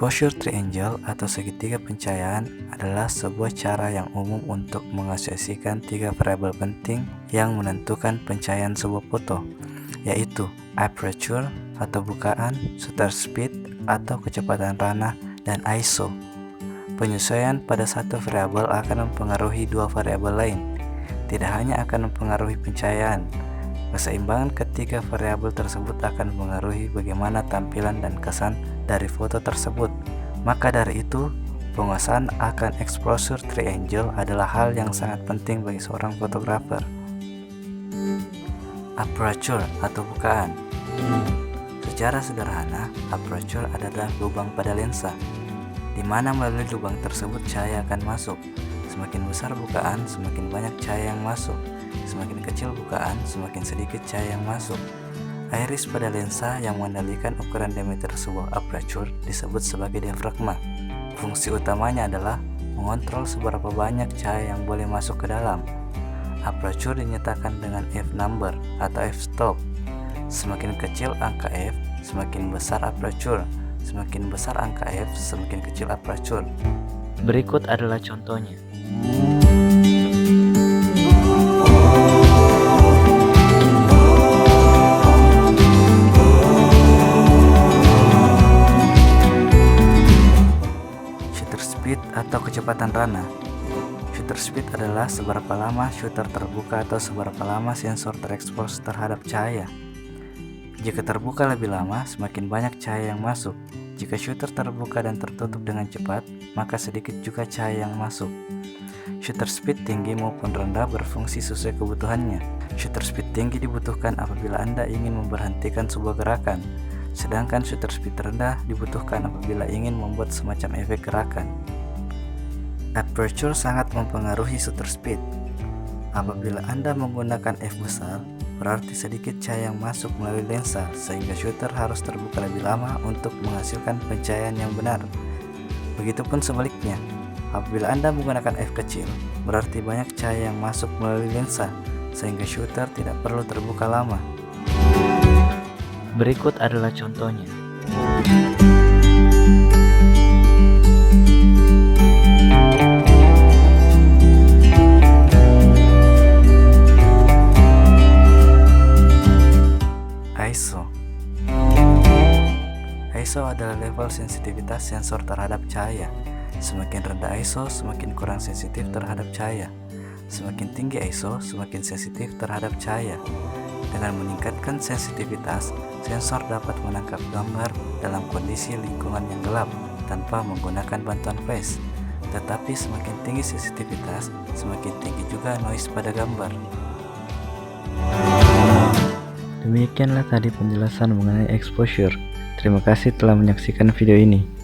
Exposure triangle atau segitiga pencahayaan adalah sebuah cara yang umum untuk mengasosiasikan tiga variabel penting yang menentukan pencahayaan sebuah foto, yaitu aperture atau bukaan, shutter speed atau kecepatan ranah, dan ISO. Penyesuaian pada satu variabel akan mempengaruhi dua variabel lain. Tidak hanya akan mempengaruhi pencahayaan, keseimbangan ketiga variabel tersebut akan mempengaruhi bagaimana tampilan dan kesan dari foto tersebut. Maka dari itu, penguasaan akan exposure triangle adalah hal yang sangat penting bagi seorang fotografer. Aperture atau bukaan. Secara sederhana, aperture adalah lubang pada lensa, di mana melalui lubang tersebut cahaya akan masuk. Semakin besar bukaan, semakin banyak cahaya yang masuk. Semakin kecil bukaan, semakin sedikit cahaya yang masuk. Iris pada lensa yang mengendalikan ukuran diameter sebuah aperture disebut sebagai diafragma. Fungsi utamanya adalah mengontrol seberapa banyak cahaya yang boleh masuk ke dalam. Aperture dinyatakan dengan f-number atau f-stop. Semakin kecil angka f, semakin besar aperture. Semakin besar angka f, semakin kecil aperture. Berikut adalah contohnya. Shutter speed atau kecepatan ranah. Shutter speed adalah seberapa lama shutter terbuka atau seberapa lama sensor terekspos terhadap cahaya. Jika terbuka lebih lama, semakin banyak cahaya yang masuk. Jika shutter terbuka dan tertutup dengan cepat, maka sedikit juga cahaya yang masuk. Shutter speed tinggi maupun rendah berfungsi sesuai kebutuhannya. Shutter speed tinggi dibutuhkan apabila Anda ingin memberhentikan sebuah gerakan, sedangkan shutter speed rendah dibutuhkan apabila ingin membuat semacam efek gerakan. Aperture sangat mempengaruhi shutter speed. Apabila Anda menggunakan f besar, berarti sedikit cahaya yang masuk melalui lensa, sehingga shutter harus terbuka lebih lama untuk menghasilkan pencahayaan yang benar. Begitupun sebaliknya, apabila Anda menggunakan f kecil, berarti banyak cahaya yang masuk melalui lensa, sehingga shutter tidak perlu terbuka lama. Berikut adalah contohnya. ISO. ISO adalah level sensitivitas sensor terhadap cahaya. Semakin rendah ISO, semakin kurang sensitif terhadap cahaya. Semakin tinggi ISO, semakin sensitif terhadap cahaya. Dengan meningkatkan sensitivitas, sensor dapat menangkap gambar dalam kondisi lingkungan yang gelap tanpa menggunakan bantuan flash. Tetapi semakin tinggi sensitivitas, semakin tinggi juga noise pada gambar. Demikianlah tadi penjelasan mengenai exposure. Terima kasih telah menyaksikan video ini.